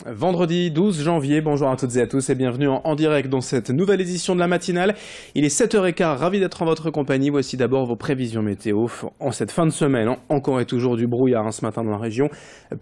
Vendredi 12 janvier, bonjour à toutes et à tous et bienvenue en direct dans cette nouvelle édition de la matinale. Il est 7h15, ravi d'être en votre compagnie. Voici d'abord vos prévisions météo en cette fin de semaine. Encore et toujours du brouillard ce matin dans la région.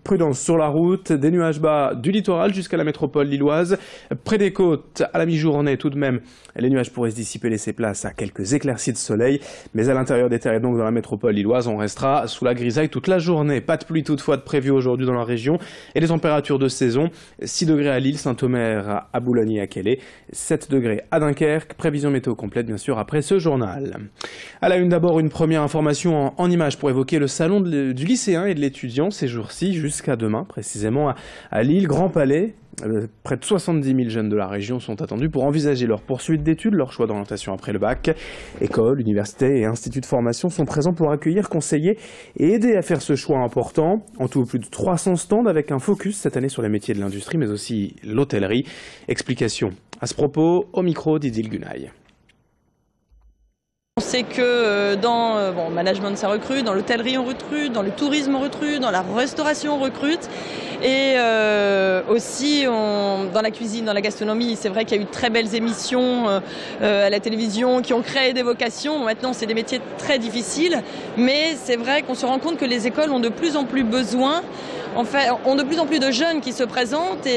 Prudence sur la route, des nuages bas du littoral jusqu'à la métropole lilloise. Près des côtes, à la mi-journée tout de même, les nuages pourraient se dissiper, laisser place à quelques éclaircies de soleil. Mais à l'intérieur des terres et donc dans la métropole lilloise, on restera sous la grisaille toute la journée. Pas de pluie toutefois de prévu aujourd'hui dans la région. Et les températures de saison, 6 degrés à Lille, Saint-Omer, à Boulogne et à Calais, 7 degrés à Dunkerque. Prévision météo complète bien sûr après ce journal. À la une d'abord, une première information en images pour évoquer le salon du lycéen et de l'étudiant ces jours-ci jusqu'à demain précisément à Lille, Grand Palais. Près de 70 000 jeunes de la région sont attendus pour envisager leur poursuite d'études, leur choix d'orientation après le bac. Écoles, universités et instituts de formation sont présents pour accueillir, conseiller et aider à faire ce choix important. En tout, plus de 300 stands avec un focus cette année sur les métiers de l'industrie, mais aussi l'hôtellerie. Explication à ce propos au micro d'Idil Gunaï. On sait que dans le management ça recrute, dans l'hôtellerie on recrute, dans le tourisme on recrute, dans la restauration on recrute et aussi dans la cuisine, dans la gastronomie. C'est vrai qu'il y a eu de très belles émissions à la télévision qui ont créé des vocations. Maintenant c'est des métiers très difficiles, mais c'est vrai qu'on se rend compte que les écoles ont de plus en plus besoin. En fait, ont de plus en plus de jeunes qui se présentent,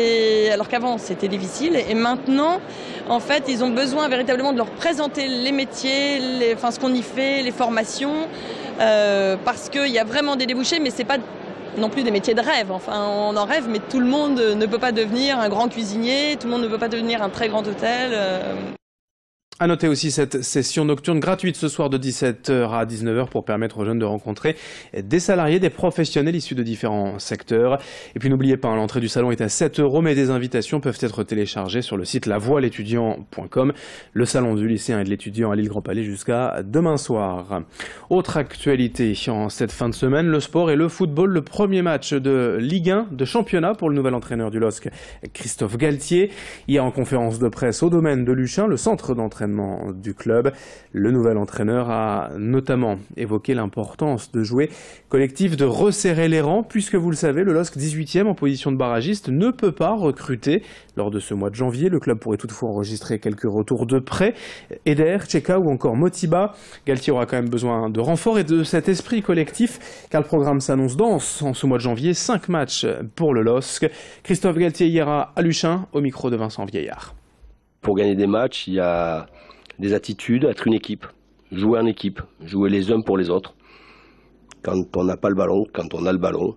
alors qu'avant c'était difficile. Et maintenant, en fait, ils ont besoin véritablement de leur présenter les métiers, ce qu'on y fait, les formations, parce qu'il y a vraiment des débouchés, mais c'est pas non plus des métiers de rêve. Enfin, on en rêve, mais tout le monde ne peut pas devenir un grand cuisinier, tout le monde ne peut pas devenir un très grand hôtel. À noter aussi cette session nocturne gratuite ce soir de 17h à 19h pour permettre aux jeunes de rencontrer des salariés, des professionnels issus de différents secteurs. Et puis n'oubliez pas, l'entrée du salon est à 7 €, mais des invitations peuvent être téléchargées sur le site lavoileétudiant.com. Le salon du lycéen et de l'étudiant à Lille Grand Palais jusqu'à demain soir. Autre actualité en cette fin de semaine, le sport et le football. Le premier match de Ligue 1 de championnat pour le nouvel entraîneur du LOSC, Christophe Galtier. Hier en conférence de presse au domaine de Luchin, le centre d'entraînement du club. Le nouvel entraîneur a notamment évoqué l'importance de jouer collectif, de resserrer les rangs, puisque vous le savez, le LOSC 18e en position de barragiste ne peut pas recruter. Lors de ce mois de janvier, le club pourrait toutefois enregistrer quelques retours de prêt. Eder, Tcheka ou encore Motiba. Galtier aura quand même besoin de renforts et de cet esprit collectif, car le programme s'annonce dense en ce mois de janvier. 5 matchs pour le LOSC. Christophe Galtier ira à Luchin, au micro de Vincent Vieillard. Pour gagner des matchs, il y a des attitudes, être une équipe, jouer en équipe, jouer les uns pour les autres. Quand on n'a pas le ballon, quand on a le ballon.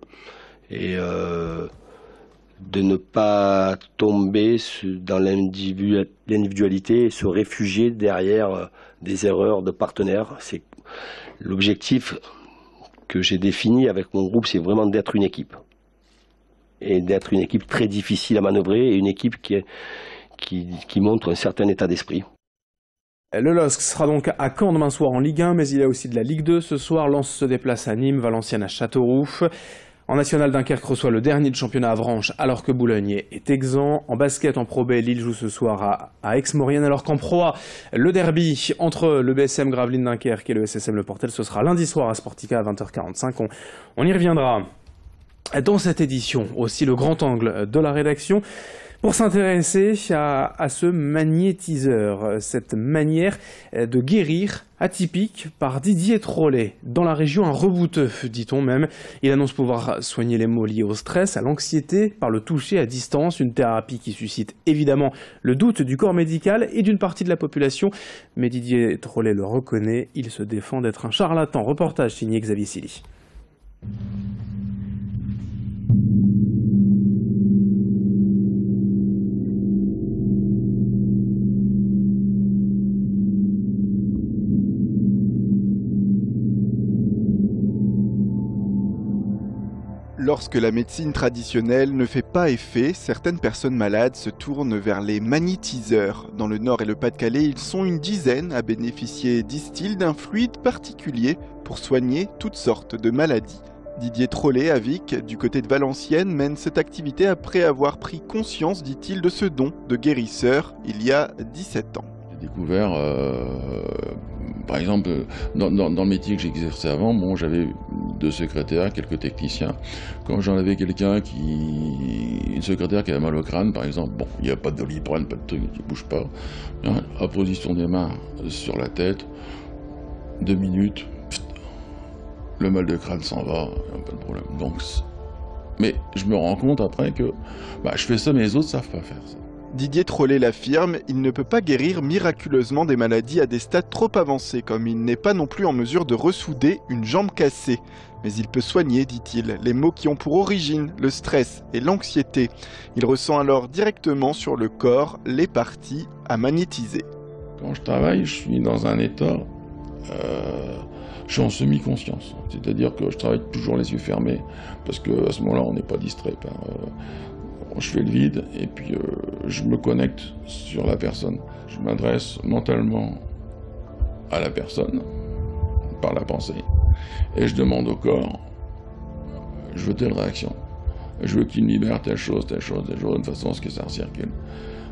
Et de ne pas tomber dans l'individualité et se réfugier derrière des erreurs de partenaires. C'est l'objectif que j'ai défini avec mon groupe, c'est vraiment d'être une équipe. Et d'être une équipe très difficile à manœuvrer et une équipe qui montre un certain état d'esprit. Le LOSC sera donc à Caen demain soir en Ligue 1, mais il y a aussi de la Ligue 2 ce soir. Lens se déplace à Nîmes, Valenciennes à Châteauroux. En national, Dunkerque reçoit le dernier de championnat à Avranches, alors que Boulogne est exempt. En basket, en Pro B, Lille joue ce soir à Aix-Maurienne, alors qu'en Pro A, le derby entre le BSM Gravelines Dunkerque et le SSM Le Portel, ce sera lundi soir à Sportica à 20h45. On y reviendra. Dans cette édition, aussi le grand angle de la rédaction, pour s'intéresser à ce magnétiseur, cette manière de guérir atypique par Didier Trollet. Dans la région, un rebouteux, dit-on même. Il annonce pouvoir soigner les maux liés au stress, à l'anxiété, par le toucher à distance, une thérapie qui suscite évidemment le doute du corps médical et d'une partie de la population. Mais Didier Trollet le reconnaît, il se défend d'être un charlatan. Reportage signé Xavier Silly. Lorsque la médecine traditionnelle ne fait pas effet, certaines personnes malades se tournent vers les magnétiseurs. Dans le Nord et le Pas-de-Calais, ils sont une dizaine à bénéficier, disent-ils, d'un fluide particulier pour soigner toutes sortes de maladies. Didier Trollet, à Vic, du côté de Valenciennes, mène cette activité après avoir pris conscience, dit-il, de ce don de guérisseur il y a 17 ans. J'ai découvert Par exemple, dans le métier que j'exerçais avant, bon, j'avais 2 secrétaires, quelques techniciens. Quand j'en avais quelqu'un une secrétaire qui avait mal au crâne, par exemple, bon, il n'y a pas de Doliprane, pas de truc, qui ne bouge pas. Hein, à position des mains sur la tête, 2 minutes, le mal de crâne s'en va, pas de problème. Donc, mais je me rends compte après que je fais ça, mais les autres ne savent pas faire ça. Didier Trollet l'affirme, il ne peut pas guérir miraculeusement des maladies à des stades trop avancés, comme il n'est pas non plus en mesure de ressouder une jambe cassée. Mais il peut soigner, dit-il, les maux qui ont pour origine le stress et l'anxiété. Il ressent alors directement sur le corps les parties à magnétiser. Quand je travaille, je suis dans un état... je suis en semi-conscience, c'est-à-dire que je travaille toujours les yeux fermés, parce qu'à ce moment-là, on n'est pas distrait par... je fais le vide, et puis je me connecte sur la personne. Je m'adresse mentalement à la personne, par la pensée, et je demande au corps, je veux telle réaction. Je veux qu'il libère telle chose, de façon à ce que ça circule.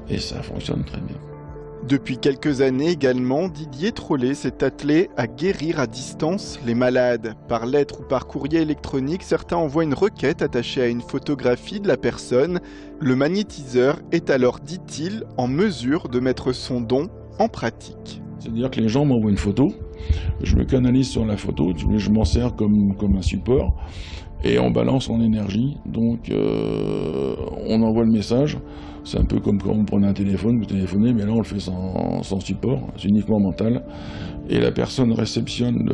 Et ça fonctionne très bien. Depuis quelques années également, Didier Trollet s'est attelé à guérir à distance les malades. Par lettre ou par courrier électronique, certains envoient une requête attachée à une photographie de la personne. Le magnétiseur est alors, dit-il, en mesure de mettre son don en pratique. C'est-à-dire que les gens m'envoient une photo, je me canalise sur la photo, je m'en sers comme un support, et on balance en énergie, donc on envoie le message. C'est un peu comme quand vous prenez un téléphone, vous téléphonez, mais là on le fait sans support, c'est uniquement mental. Et la personne réceptionne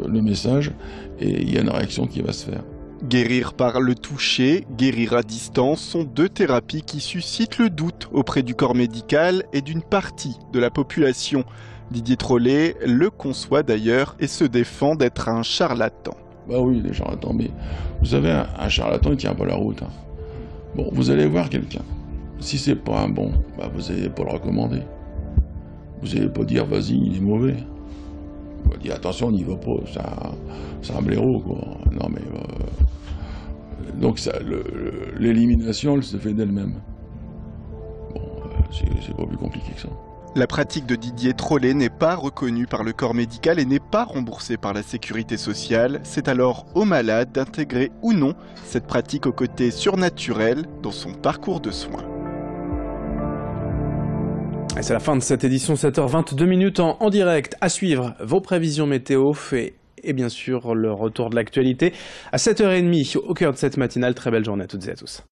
le message et il y a une réaction qui va se faire. Guérir par le toucher, guérir à distance sont 2 thérapies qui suscitent le doute auprès du corps médical et d'une partie de la population. Didier Trollet le conçoit d'ailleurs et se défend d'être un charlatan. Bah oui, les charlatans, mais vous savez, un charlatan il tient pas la route. Hein. Bon, vous allez voir quelqu'un. Si c'est pas un bon, vous n'allez pas le recommander. Vous n'allez pas dire vas-y, il est mauvais. Vous allez dire attention, n'y va pas, c'est un blaireau quoi. Non mais donc l'élimination elle se fait d'elle-même. Bon, c'est pas plus compliqué que ça. La pratique de Didier Trollet n'est pas reconnue par le corps médical et n'est pas remboursée par la sécurité sociale. C'est alors au malade d'intégrer ou non cette pratique au côté surnaturel dans son parcours de soins. Et c'est la fin de cette édition, 7h22 en direct. À suivre vos prévisions météo et bien sûr le retour de l'actualité à 7h30 au cœur de cette matinale. Très belle journée à toutes et à tous.